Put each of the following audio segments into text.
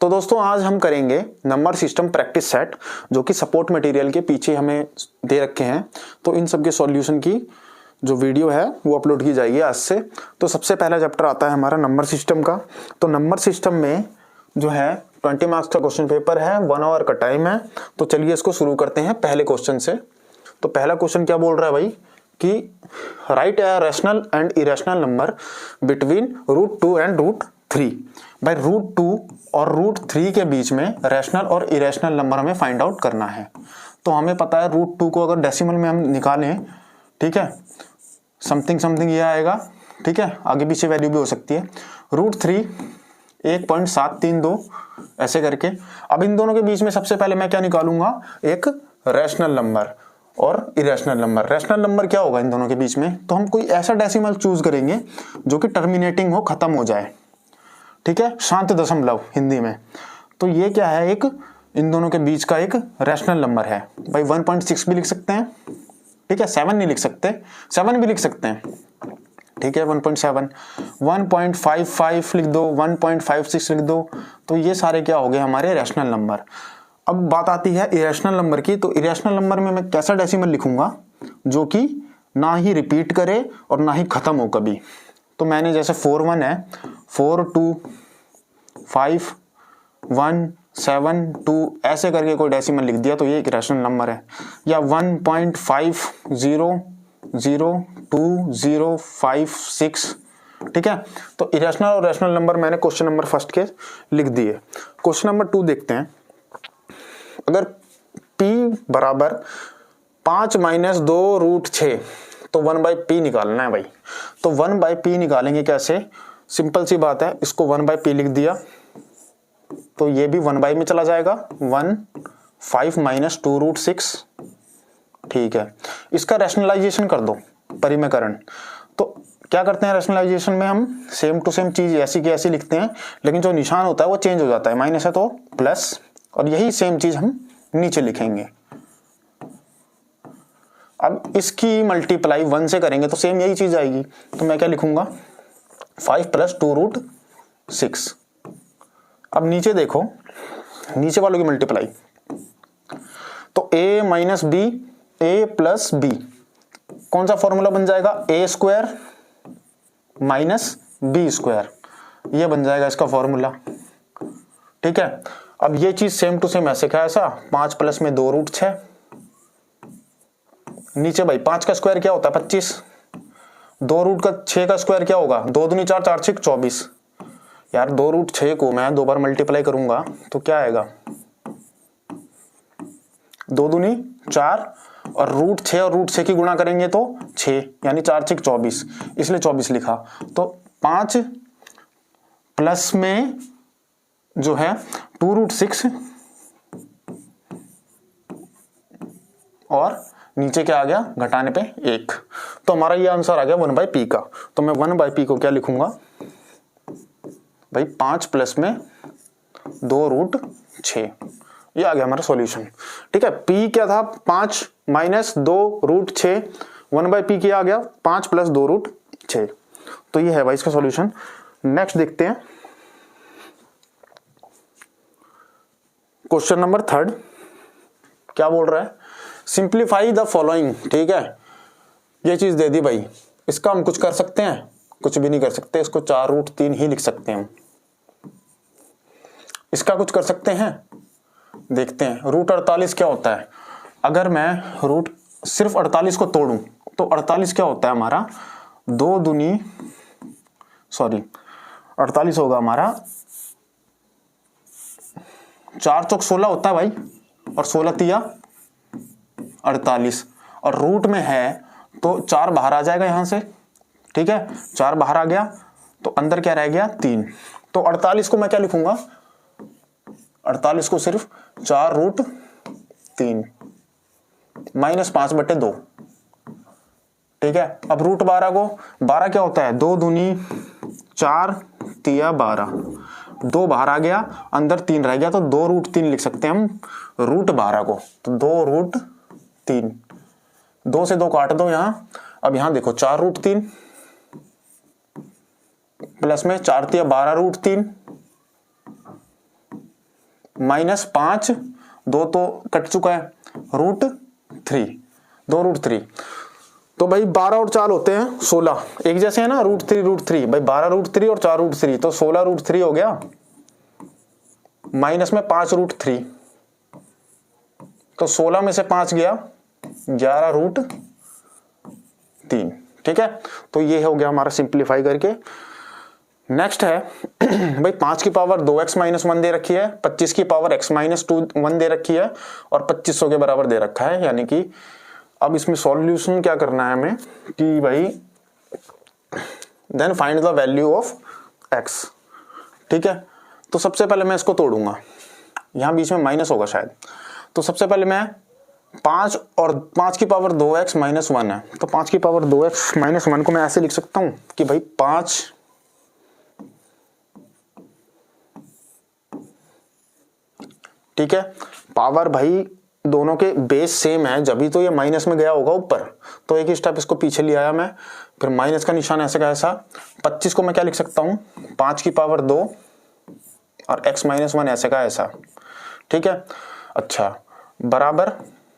तो दोस्तों आज हम करेंगे नंबर सिस्टम प्रैक्टिस सेट, जो कि सपोर्ट मटेरियल के पीछे हमें दे रखे हैं। तो इन सब के सॉल्यूशन की जो वीडियो है वो अपलोड की जाएगी आज से। तो सबसे पहला चैप्टर आता है हमारा नंबर सिस्टम का। तो नंबर सिस्टम में जो है 20 मार्क्स का क्वेश्चन पेपर है, 1 आवर का टाइम है। तो चलिए इसको शुरू करते हैं पहले क्वेश्चन से। तो पहला क्वेश्चन क्या बोल रहा है भाई कि right a rational and irrational number between √2 and √3। भाई √2 और √3 के बीच में रैशनल और इरेशनल नंबर हमें फाइंड आउट करना है। तो हमें पता है √2 को अगर डेसिमल में हम निकालें, ठीक है, समथिंग समथिंग ये आएगा, ठीक है, आगे पीछे वैल्यू भी हो सकती है। √3 1.732 ऐसे करके। अब इन दोनों के बीच में सबसे पहले मैं क्या निकालूंगा, एक रैशनल नंबर और इरेशनल नंबर। रैशनल नंबर क्या होगा इन दोनों के बीच में, तो हम कोई ऐसा डेसिमल चूज करेंगे जो कि टर्मिनेटिंग हो, खत्म हो जाए, ठीक है, शांत दशमलव हिंदी में। तो ये क्या है, एक इन दोनों के बीच का एक रैशनल नंबर है। भाई 1.6 भी लिख सकते हैं, ठीक है, 7 नहीं लिख सकते, 7 भी लिख सकते हैं, ठीक है, 1.7, 1.55 लिख दो, 1.56 लिख दो। तो ये सारे क्या हो गए हमारे रैशनल नंबर। अब बात आती है इरेशनल नंबर की। तो इरेशनल नंबर में मैं कैसा डेसिमल लिखूंगा जो कि ना ही रिपीट करे और ना ही खत्म हो कभी। तो मैंने जैसे 41 है, 4 2 5 1 7 2 ऐसे करके कोई डेसिमल लिख दिया, तो ये एक इरेशनल नंबर है। या 1.500205 ठीक है। तो इरेशनल और रैशनल नंबर मैंने क्वेश्चन नंबर फर्स्ट के लिख दिए। क्वेश्चन नंबर 2 देखते हैं। अगर p बराबर 5 - 2 √6, तो 1/p निकालना है भाई। तो 1/p निकालेंगे कैसे, सिंपल सी बात है, इसको 1/p लिख दिया तो ये भी 1/, में चला जाएगा, 5 - 2 √6, ठीक है। इसका रैशनलाइजेशन कर दो, परिमेयकरण। तो क्या करते हैं रैशनलाइजेशन में, हम सेम टू सेम चीज ऐसी की ऐसी लिखते हैं, लेकिन जो निशान होता है वो चेंज हो जाता है, माइनस है तो प्लस, और यही सेम चीज हम नीचे लिखेंगे। अब इसकी मल्टीप्लाई 1 से करेंगे तो सेम यही चीज आएगी। तो मैं क्या लिखूंगा, 5 + 2 √6। अब नीचे देखो, नीचे वालों की मल्टीप्लाई, तो a - b, a + b, कौन सा फॉर्मूला बन जाएगा, a² - b², ये बन जाएगा इसका फॉर्मूला, ठीक है। अब ये चीज सेम टू सेम ऐसे क्या, ऐसा 5 + में 2 √6, नीचे भाई 5 का स्क्वायर क्या होता है 25, 2 √6 का स्क्वायर क्या होगा, 2 दूनी 4, 4 6 24। यार 2 √6 को मैं 2 बार मल्टीप्लाई करूंगा तो क्या आएगा, 2 दूनी 4, और √6 और √6 की गुणा करेंगे तो 6, यानी 4 6 24, इसलिए 24 लिखा। तो 5 प्लस में जो है 2 √6 और नीचे क्या आ गया, घटाने पे 1। तो हमारा ये आंसर आ गया 1/p का। तो मैं 1/p को क्या लिखूंगा भाई, 5 प्लस में 2 √6, ये आ गया हमारा सॉल्यूशन, ठीक है। p क्या था, 5 - 2 √6, 1/p क्या आ गया, 5 + 2 √6। तो ये है भाई इसका सॉल्यूशन। नेक्स्ट देखते हैं क्वेश्चन नंबर 3। क्या बोल रहा है, सिंप्लीफाई द फॉलोइंग, ठीक है। ये चीज दे दी भाई, इसका हम कुछ कर सकते हैं, कुछ भी नहीं कर सकते, इसको 4 √3 ही लिख सकते हैं हम। इसका कुछ कर सकते हैं, देखते हैं। √48 क्या होता है, अगर मैं सिर्फ 48 को तोड़ूं तो 48 क्या होता है हमारा, 48 होगा हमारा 4 चौक 16 होता है भाई, और 16 तिया 48, और रूट में है तो 4 बाहर आ जाएगा यहां से, ठीक है, 4 बाहर आ गया तो अंदर क्या रह गया, 3। तो 48 को मैं क्या लिखूंगा, 48 को सिर्फ 4 √3 -5/2, ठीक है। अब √12 को, 12 क्या होता है, 2 दूनी 4 तिया 12, 2 बाहर आ गया, अंदर 3 रह गया, तो 2 √3 लिख सकते हैं हम √12 को। तो 2 √3, 2 से 2 काट दो यहां। अब यहां देखो 4 √3 प्लस में 4 तिया 12 √3 -5, 2 तो कट चुका है, √3, 2√3। तो भाई 12 और 4 होते हैं 16, एक जैसे है ना, √3 भाई 12√3 और 4√3, तो 16√3 हो गया, माइनस में 5√3, तो 16 में से 5 गया 11√3। ठीक है, तो ये हो गया हमारा सिंप्लीफाई करके। नेक्स्ट है भाई 5 की पावर 2x-1 दे रखी है, 25 की पावर x-1 दे रखी है और 2500 के बराबर दे रखा है। यानी कि अब इसमें सॉल्यूशन क्या करना है हमें कि भाई then find the value of x। ठीक है, तो सबसे पहले मैं इसको तोड़ूंगा, यहां बीच में माइनस होगा शायद, तो सबसे पहले मैं 5 और 5 की पावर 2x-1 है, तो 5 की पावर 2x-1 को मैं ऐसे लिख सकता हूं कि भाई 5, ठीक है, पावर भाई दोनों के बेस सेम है, जब भी तो ये माइनस में गया होगा ऊपर, तो एक ही स्टेप इसको पीछे ले आया मैं, फिर माइनस का निशान ऐसे का ऐसा। 25 को मैं क्या लिख सकता हूं, 5 की पावर 2 और x-1 ऐसे का ऐसा। ठीक है, अच्छा, बराबर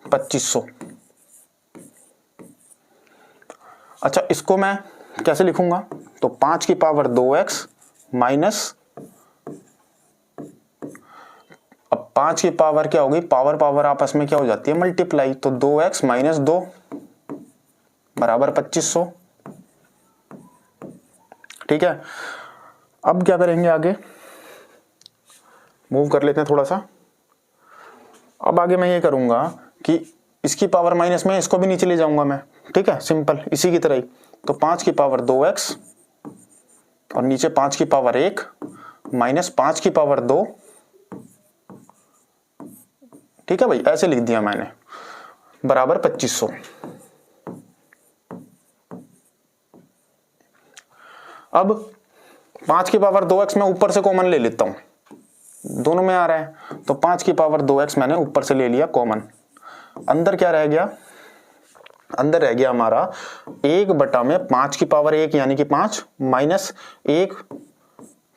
2500। अच्छा, इसको मैं कैसे लिखूंगा, तो 5 की पावर 2x माइनस, अब 5 की पावर क्या होगी, पावर पावर आपस में क्या हो जाती है, मल्टीप्लाई, तो 2x माइनस 2 बराबर 2500। ठीक है, अब क्या करेंगे, आगे मूव कर लेते हैं थोड़ा सा। अब आगे मैं ये करूंगा कि इसकी पावर माइनस में इसको भी नीचे ले जाऊंगा मैं। ठीक है, सिंपल इसी की तरह ही, तो 5 की पावर 2x और नीचे 5 की पावर 1 माइनस 5 की पावर 2। ठीक है भाई, ऐसे लिख दिया मैंने, बराबर 2500। अब 5 की पावर 2x मैं ऊपर से कॉमन ले लेता हूं, दोनों में आ रहा है, तो 5 की पावर 2x मैंने ऊपर से ले लिया कॉमन। अंदर क्या रह गया, अंदर रह गया हमारा 1/5 की पावर 1 यानी कि 5 माइनस 1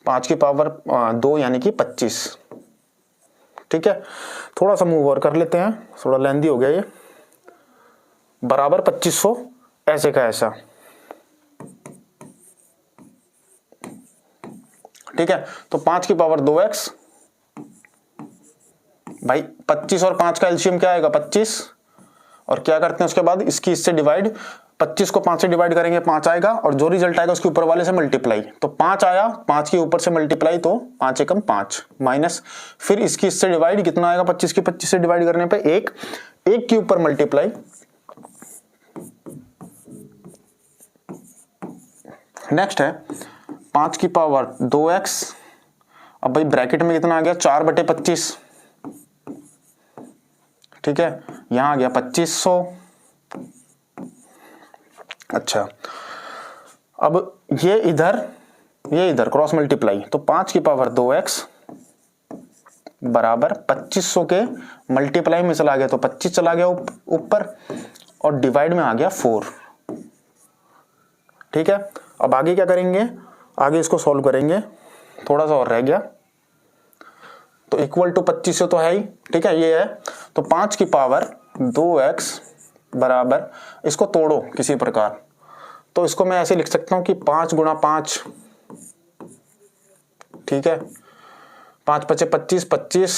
5 की पावर 2 यानी कि 25। ठीक है, थोड़ा सा मूव और कर लेते हैं, थोड़ा लेंदी हो गया ये, बराबर 2500 ऐसे का ऐसा। ठीक है, तो 5 की पावर 2x भाई 25 और 5 का एलसीएम क्या आएगा, 25, और क्या करते हैं उसके बाद इसकी इससे डिवाइड, 25 को 5 से डिवाइड करेंगे 5 आएगा, और जो रिजल्ट आएगा उसके ऊपर वाले से मल्टीप्लाई, तो 5 आया, 5 के ऊपर से मल्टीप्लाई, तो 5 एकम 5 माइनस, फिर इसकी इससे डिवाइड, कितना आएगा, 25 की 25 से डिवाइड करने पे 1, 1 के ऊपर मल्टीप्लाई। नेक्स्ट है 5 की पावर 2x, अब भाई ब्रैकेट में कितना आ गया, 4/25। ठीक है, यहां आ गया 2500। अच्छा, अब ये इधर क्रॉस मल्टीप्लाई, तो 5 की पावर 2x बराबर 2500 के मल्टीप्लाई में चला गया, तो 25 चला गया ऊपर, और डिवाइड में आ गया 4। ठीक है, अब आगे क्या करेंगे, आगे इसको सॉल्व करेंगे, थोड़ा सा और रह गया, तो इक्वल टू 2500 तो है ही। ठीक है, ये है, तो 5 की पावर 2x बराबर, इसको तोड़ो किसी प्रकार, तो इसको मैं ऐसे लिख सकता हूं कि 5 गुणा 5। ठीक है, 5 × 5 = 25,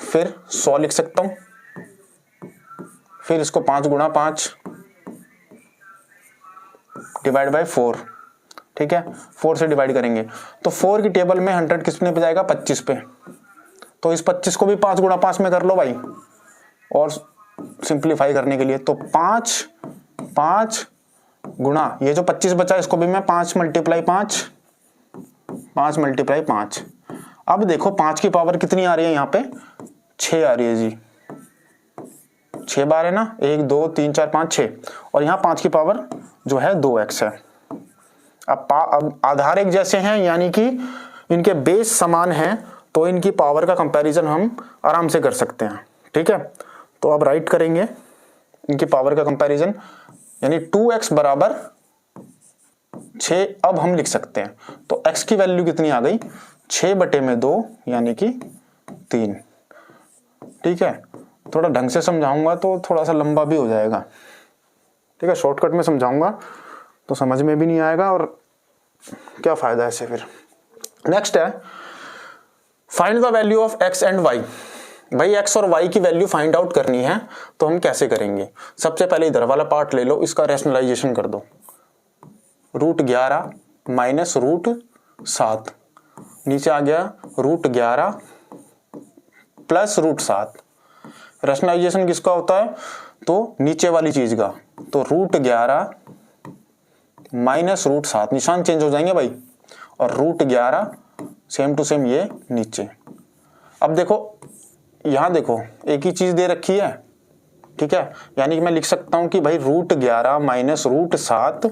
फिर 100 लिख सकता हूं, फिर इसको 5 गुणा 5 डिवाइड बाय 4। ठीक है, 4 से डिवाइड करेंगे, तो 4 की टेबल में 100 किसने पे जाएगा, 25 पे, तो इस 25 को भी 5 गुणा 5 में कर लो भाई, और सिंप्लीफाई करने के लिए, तो 5 गुणा ये जो 25 बचा इसको भी मैं 5 × 5 अब देखो 5 की पावर कितनी आ रही है, यहाँ पे 6 आ रही है जी, 6 बार है ना, 1 2 3 4 5 6, और यहाँ 5 की पावर जो है 2x है। अब आधार एक जैसे हैं, यानी कि इनके बेस समान हैं, तो इनकी पावर का कंपैरिजन हम आराम से कर सकते हैं। ठीक है, तो अब राइट करेंगे इनकी पावर का कंपैरिजन, यानी 2x बराबर 6 अब हम लिख सकते हैं, तो x की वैल्यू कितनी आ गई, 6/2 यानी कि 3। ठीक है, थोड़ा ढंग से समझाऊंगा तो थोड़ा सा लंबा भी हो जाएगा, ठीक है। शॉर्टकट में समझाऊंगा तो समझ में भी नहीं आएगा और क्या फायदा ऐसे फिर। नेक्स्ट है find the value of X and Y. भाई एक्स और वाई की वैल्यू फाइंड आउट करनी है तो हम कैसे करेंगे? सबसे पहले इधर वाला पार्ट ले लो, इसका रैशनलाइजेशन कर दो। √11 माइनस √7, नीचे आ गया √11 प्लस √7। रैशनलाइजेशन किसका होता है? तो नीचे वाली चीज का, तो √11 माइनस √7, निशान चेंज हो जाएंगे भाई, और √11 सेम टू सेम ये नीचे। अब देखो यहां देखो एक ही चीज दे रखी है, ठीक है, यानी कि मैं लिख सकता हूं कि भाई √11 माइनस √7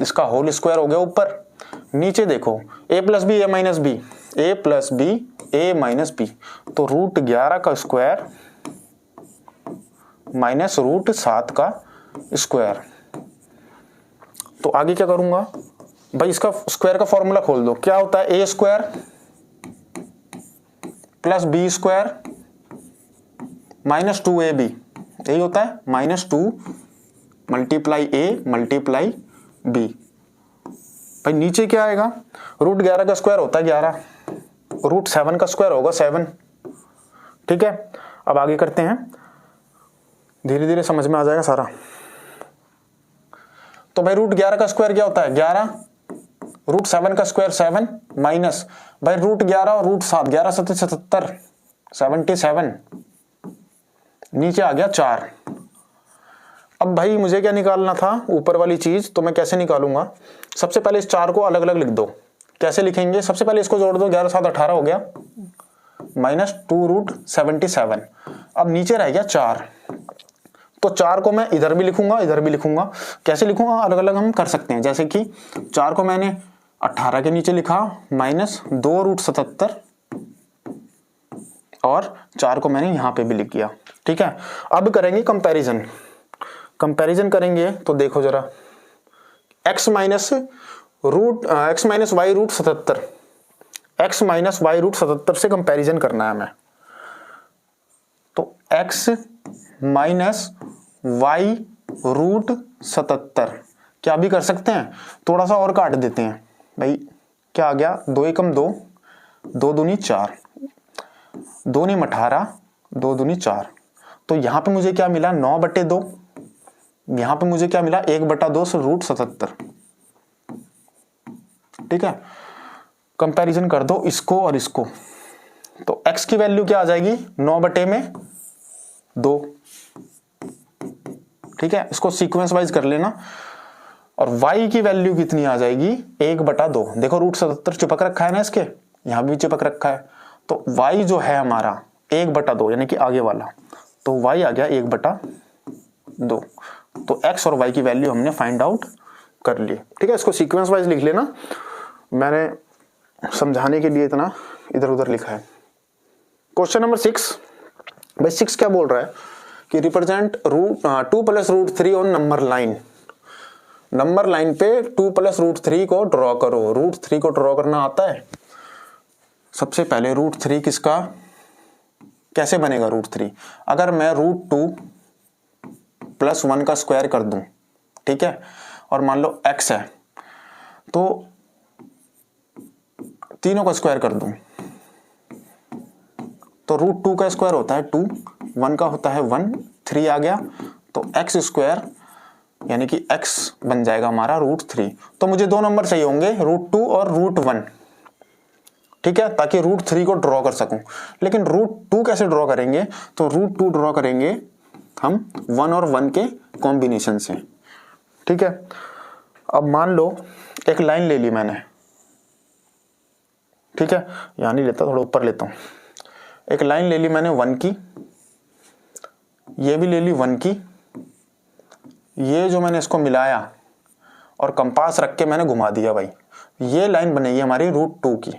इसका होल स्क्वायर हो गया ऊपर। नीचे देखो a plus B A minus B, A plus B A minus B, तो √11 का स्क्वायर माइनस √7 का स्क्वायर। तो आगे क्या करूंगा भाई, इसका स्क्वायर का फॉर्मूला खोल दो। क्या होता है? a² plus b² minus 2ab, यही होता है, -2 मल्टीप्लाई a मल्टीप्लाई b। भाई नीचे क्या आएगा? √11 का स्क्वायर होता है 11, √7 का स्क्वायर होगा 7, ठीक है। अब आगे करते हैं, धीरे धीरे समझ में आ जाएगा सारा। तो भाई √11 का स्क्वायर क्या होता है? 11, √7 का स्क्वायर 7 माइनस भाई √11 और √7, 11 7 77, 77, नीचे आ गया 4। अब भाई मुझे क्या निकालना था? ऊपर वाली चीज। तो मैं कैसे निकालूंगा? सबसे पहले इस 4 को अलग अलग लिख दो। कैसे लिखेंगे? सबसे पहले इसको जोड़ दो, 11 7 18 हो गया, -2√77। अब नीचे रह गया 4, तो 4 को मैं इधर भी लिखूंगा इधर भी लिखूंगा। कैसे लिखूंगा? अलग अलग हम कर सकते हैं। जैसे कि 4 को मैंने 18 के नीचे लिखा -2√77, और 4 को मैंने यहां पे भी लिख दिया, ठीक है। अब करेंगे कंपैरिजन। कंपैरिजन करेंगे तो देखो जरा, x minus y√77, x minus y√77 से कंपैरिजन करना है हमें। तो x माइनस y√77 क्या भी कर सकते हैं, थोड़ा सा और काट देते हैं भाई। क्या आ गया? 2 एकम 2, 2 दूनी 4, 2 नीम 18, 2 दूनी 4। तो यहां पे मुझे क्या मिला? 9/2। यहां पे मुझे क्या मिला? 1/2 से √77, ठीक है। कंपैरिजन कर दो इसको और इसको, तो x की वैल्यू क्या आ जाएगी? 9/2, ठीक है। इसको सीक्वेंस वाइज कर लेना। और y की वैल्यू कितनी आ जाएगी? 1/2। देखो √77 चिपक रखा है ना, इसके यहां भी चिपक रखा है, तो y जो है हमारा 1/2, यानी कि आगे वाला, तो y आ गया 1/2। तो x और y की वैल्यू हमने फाइंड आउट कर ली, ठीक है। इसको सीक्वेंस वाइज लिख लेना, मैंने समझाने के लिए इतना इधर उधर लिखा है। Question number 6। भाई 6 क्या बोल रहा है कि represent 2 + √3 on number line. Number line पे 2 + √3 को ड्रॉ करो। √3 को ड्रॉ करना आता है? सबसे पहले √3 किसका, कैसे बनेगा √3? अगर मैं √2 + 1 का स्क्वायर कर दूं, ठीक है, और मान लो x है, तो तीनों का स्क्वायर कर दूं, तो √2 का स्क्वायर होता है 2, 1 का होता है 1, 3 आ गया, तो x² यानी कि x बन जाएगा हमारा √3। तो मुझे 2 नंबर चाहिए होंगे, √2 और √1, ठीक है, ताकि √3 को ड्रॉ कर सकूं। लेकिन √2 कैसे ड्रॉ करेंगे? तो √2 ड्रॉ करेंगे हम 1 और 1 के कॉम्बिनेशन से, ठीक है। अब मान लो एक लाइन ले ली मैंने, ठीक है, यहां नहीं लेता, थोड़ा ऊपर लेता हूं। एक लाइन ले ली मैंने 1 की, ये भी ले ली 1 की, ये जो मैंने इसको मिलाया और कंपास रख के मैंने घुमा दिया भाई, ये लाइन बनेगी हमारी √2 की,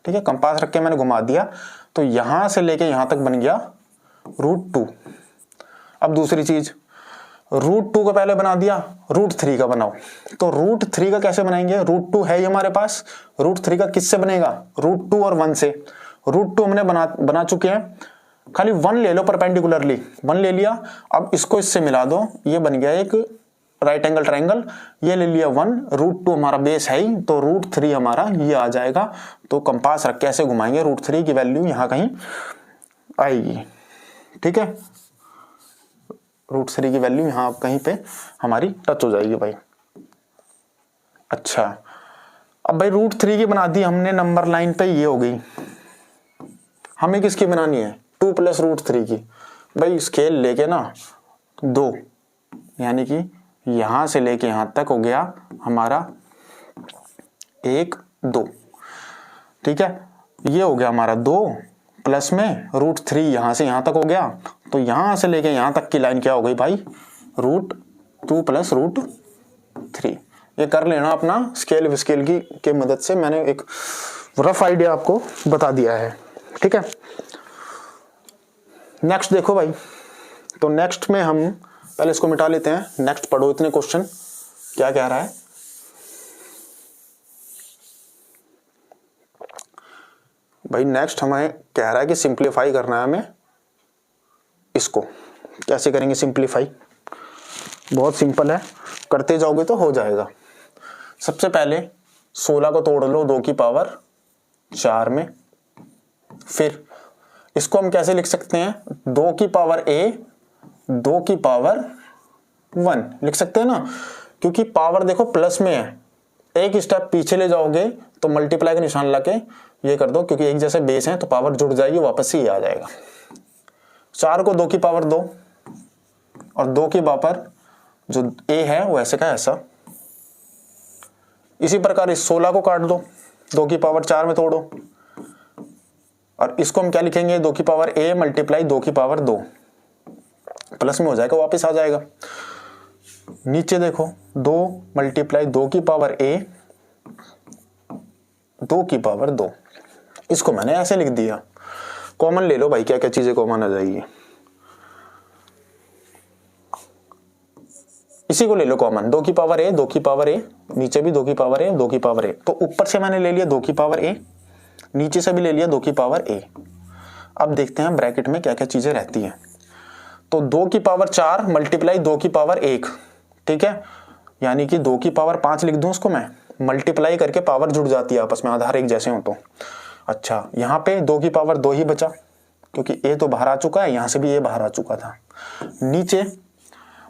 ठीक है। कंपास रख के मैंने घुमा दिया, तो यहां से लेके यहां तक बन गया √2। अब दूसरी चीज, √2 का पहले बना दिया, √3 का बनाओ। तो √3 का कैसे बनाएंगे? √2 है ही हमारे पास, √3 का किससे बनेगा? √2 और 1 से। √2 हमने बना चुके हैं, खाली 1 ले लो परपेंडिकुलरली, 1 ले लिया। अब इसको इससे मिला दो, ये बन गया एक राइट एंगल ट्रायंगल। ये ले लिया 1, √2 हमारा बेस है ही, तो √3 हमारा ये आ जाएगा। तो कंपास रख के ऐसे घुमाएंगे, √3 की वैल्यू यहां कहीं आएगी। ठीक है, √3 की वैल्यू यहां कहीं पे हमारी टच हो जाएगी भाई। अच्छा, अब भाई √3 की बना दी हमने नंबर लाइन पे, ये हो गई। हमें किसकी बनानी है? 2 + √3 की। भाई स्केल लेके ना 2, यानी कि यहां से लेके यहां तक हो गया हमारा 1 2। ठीक है, ये हो गया हमारा 2 प्लस में √3 यहां से यहां तक हो गया। तो यहां से लेके यहां तक की लाइन क्या हो गई भाई? √2 + √3। ये कर लेना अपना स्केल विस्केल की मदद से, मैंने एक रफ आइडिया आपको बता दिया है। ठीक है, नेक्स्ट देखो भाई। तो नेक्स्ट में हम पहले इसको मिटा लेते हैं, नेक्स्ट पढ़ो इतने क्वेश्चन क्या कह रहा है। भाई नेक्स्ट हमें कह रहा है कि सिंप्लीफाई करना है हमें इसको। कैसे करेंगे सिंप्लीफाई? बहुत सिंपल है, करते जाओगे तो हो जाएगा। सबसे पहले 16 को तोड़ लो 2 की पावर 4 में। फिर इसको हम कैसे लिख सकते हैं? 2 की पावर a 2 की पावर 1 लिख सकते हैं ना, क्योंकि पावर देखो प्लस में है। एक स्टेप पीछे ले जाओगे तो मल्टीप्लाई का निशान लगा के ये कर दो, क्योंकि एक जैसे बेस है तो पावर जुड़ जाएगी, वापस ही आ जाएगा। 4 को 2 की पावर 2 और 2 की पावर जो a है वो ऐसे का ऐसा। इसी प्रकार इस 16 को काट दो, 2 की पावर 4 में तोड़ो, और इसको हम क्या लिखेंगे? 2 की पावर a × 2 की पावर 2 प्लस में हो जाएगा, वापस आ जाएगा। नीचे देखो 2 × 2 की पावर a 2 की पावर 2, इसको मैंने ऐसे लिख दिया। कॉमन ले लो भाई, क्या क्या चीजें कॉमन आ जाएगी, इसी को ले लो कॉमन। 2 की पावर a 2 की पावर a, नीचे भी 2 की पावर a 2 की पावर a। तो ऊपर से मैंने ले लिया 2 की पावर a, नीचे से भी ले लिया 2 की पावर a। अब देखते हैं ब्रैकेट में क्या क्या चीजें रहती हैं। तो 2 की पावर 4 × 2 की पावर 1, ठीक है, यानी कि 2 की पावर 5 लिख दूं उसको मैं, मल्टीप्लाई करके पावर जुड़ जाती है आपस में, आधार एक जैसे हो तो। अच्छा, यहाँ पे 2 की पावर 2 ही बचा, क्योंकि a तो बाहर आ चुका है, यहां से भी a बाहर आ चुका था। नीचे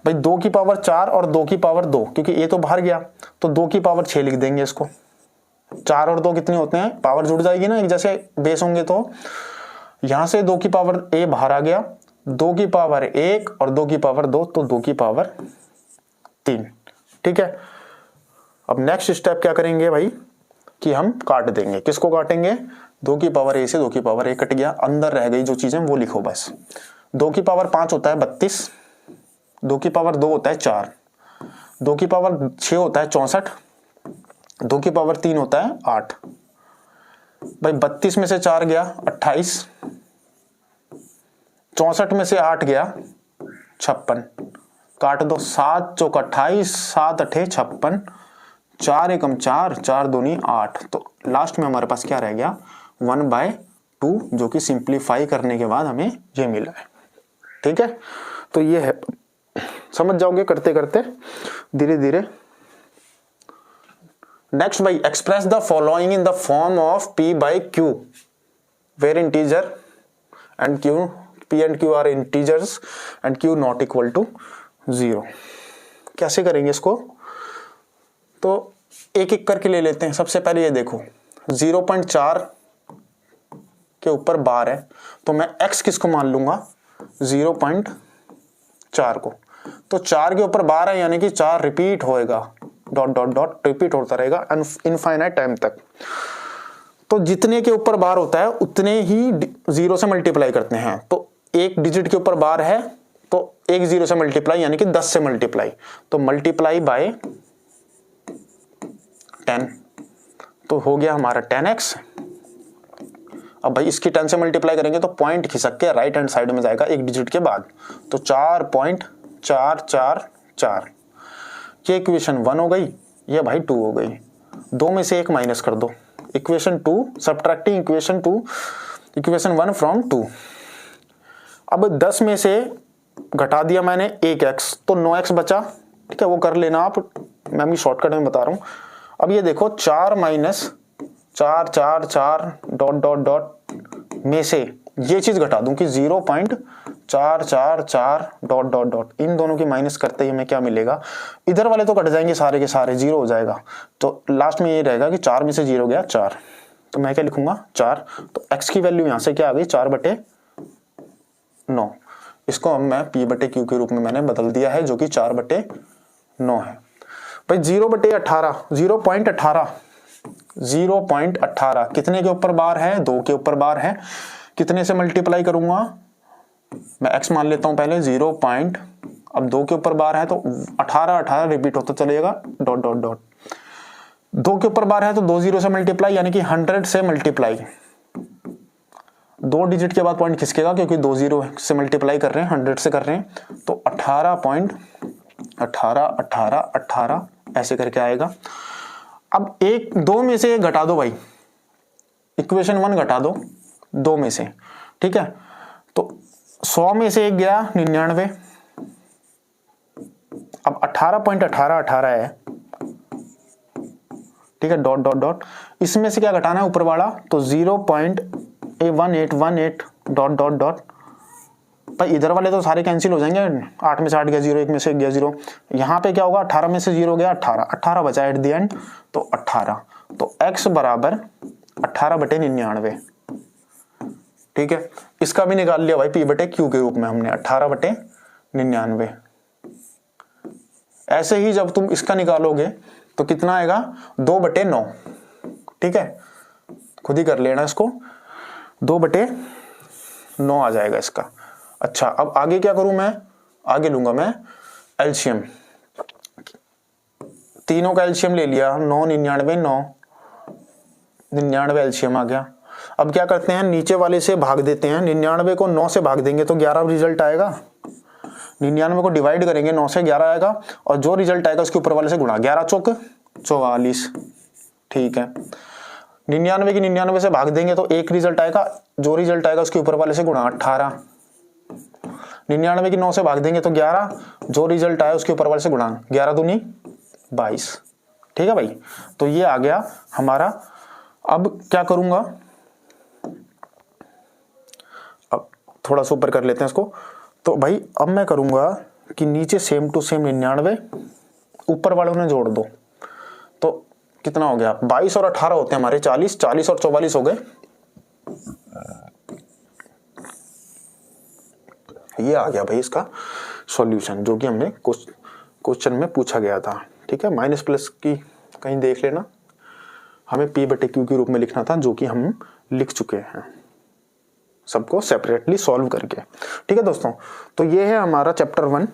भाई 2 की पावर 4 और 2 की पावर 2, क्योंकि a तो बाहर गया तो 2 की पावर 6 लिख देंगे इसको। 4 और 2 कितने होते हैं? पावर जुड़ जाएगी ना, एक जैसे बेस होंगे। तो यहां से 2 की पावर a बाहर आ गया, 2 की पावर 1 और 2 की पावर 2, तो 2 की पावर 3। ठीक है, अब नेक्स्ट स्टेप क्या करेंगे भाई कि हम काट देंगे। किसको काटेंगे? 2 की पावर a से 2 की पावर a कट गया, अंदर रह गई जो चीजें वो लिखो बस। 2 की पावर 5 होता है 32, 2 की पावर 2 होता है 4, 2 की पावर 6 होता है 64, 2 की पावर 3 होता है 8। भाई 32 में से 4 गया 28, 64 में से 8 गया 56, काट दो। 7 चौक 28, 7 अठे 56, 4 एकम 4, 4 दूनी 8। तो लास्ट में हमारे पास क्या रह गया? 1/2, जो कि सिंप्लीफाई करने के बाद हमें ये मिला है। ठीक है, तो ये है, समझ जाओगे करते करते धीरे धीरे। नेक्स्ट भाई, express the following in the form of p/q where integer and q, p and q are integers and q not equal to 0। कैसे करेंगे इसको? तो एक एक करके ले लेते हैं। सबसे पहले ये देखो 0.4 के ऊपर बार है, तो मैं x किसको मान लूंगा? 0.4 को। तो 4 के ऊपर बार है, यानी कि 4 रिपीट होएगा, डॉट डॉट डॉट रिपीट होता रहेगा इनफाइनाइट टाइम तक। तो जितने के ऊपर बार होता है उतने ही 0 से मल्टीप्लाई करते हैं। तो एक डिजिट के ऊपर बार है तो एक 0 से मल्टीप्लाई, यानी कि 10 से मल्टीप्लाई, तो मल्टीप्लाई बाय 10, तो हो गया हमारा 10x। अब भाई इसकी 10 से मल्टीप्लाई करेंगे तो पॉइंट खिसक के राइट हैंड साइड में जाएगा एक डिजिट के बाद, तो 4.444। ये इक्वेशन 1 हो गई, ये भाई 2 हो गई। 2 में से 1 माइनस कर दो, इक्वेशन 2 सब्ट्रैक्टिंग इक्वेशन 1 फ्रॉम 2। अब 10 में से घटा दिया मैंने 1x, तो 9x बचा। ठीक है, वो कर लेना आप, मैं भी शॉर्टकट में बता रहा हूँ। अब ये देखो 4 माइनस 4 4 4 डॉट डॉट डॉट में से ये चीज घटा दूं कि 0.444 डॉट डॉट डॉट, इन दोनों की माइनस करते ही हमें क्या मिलेगा, इधर वाले तो कट जाएंगे सारे के सारे, 0 हो जाएगा। तो लास्ट में ये रहेगा कि 4 में से 0 गया 4, तो मैं क्या लिखूंगा 4। तो x की वैल्यू यहां से क्या आ गई 4/9। इसको अब मैं p/q के रूप में मैंने बदल दिया है, जो कि 4/9 है। भाई 0/18 0.18 कितने के ऊपर बार है, 2 के ऊपर बार है। कितने से मल्टीप्लाई करूंगा, मैं x मान लेता हूं पहले 0. अब 2 के ऊपर बार है तो 18 रिपीट होता चलेगा, डॉट डॉट डॉट। 2 के ऊपर बार है तो 2 0 से मल्टीप्लाई, यानी कि 100 से मल्टीप्लाई। 2 डिजिट के बाद पॉइंट खिसकेगा क्योंकि 2 0 से मल्टीप्लाई कर रहे हैं, 100 से कर रहे हैं, तो 18 ऐसे करके आएगा। अब 2 में से घटा दो भाई, इक्वेशन 1 घटा दो 2 में से। ठीक है, तो 100 में से 1 गया 99। अब 18.18 है। ठीक है, डॉट डॉट डॉट, इसमें से क्या घटाना है ऊपर वाला, तो 0.1818 डॉट डॉट डॉट। भाई इधर वाले तो सारे कैंसिल हो जाएंगे, 8 में से 8 गया 0, 1 में से 1 गया 0। यहाँ पे क्या होगा, 18 में से 0 गया 18 बचा एट द एंड, तो 18। तो x बराबर 18/99। ठीक है, इसका भी निकाल लिया भाई p/q के रूप में हमने, 18/99। ऐसे ही जब तुम इसका निकालोगे तो कितना आएगा, 2/9। ठीक है, खुद ही कर लेना इसको, 2/9 आ जाएगा इसका। अच्छा, अब आगे क्या करूं मैं, आगे लूंगा मैं एलसीएम। तीनों का एलसीएम ले लिया, 9 99 9 99 एलसीएम आ गया। अब क्या करते हैं, नीचे वाले से भाग देते हैं। 99 को 9 से भाग देंगे तो 11 रिजल्ट आएगा। 99 को डिवाइड करेंगे 9 से 11 आएगा, और जो रिजल्ट आएगा उसके ऊपर वाले से गुणा, 11 चौक 44। ठीक है, 99 की 99 से भाग देंगे तो 1 रिजल्ट आएगा, जो रिजल्ट आएगा उसके ऊपर वाले से गुणा, 18। 99 की 9 से भाग देंगे तो 11, जो रिजल्ट आया उसके ऊपर वाले से गुणा, 11 दूनी 22। ठीक है भाई, तो ये आ गया हमारा। अब क्या करूंगा, अब थोड़ा सा ऊपर कर लेते हैं इसको। तो भाई अब मैं करूंगा कि नीचे सेम टू सेम 99, ऊपर वालों ने जोड़ दो, तो कितना हो गया, 22 और 18 होते हैं हमारे 40, 40 और 44 हो गए। ये आ गया भाई इसका सॉल्यूशन, जो कि हमने क्वेश्चन में पूछा गया था। ठीक है, माइनस प्लस की कहीं देख लेना, हमें p/q के रूप में लिखना था, जो कि हम लिख चुके हैं सबको सेपरेटली सॉल्व करके। ठीक है दोस्तों, तो ये है हमारा चैप्टर 1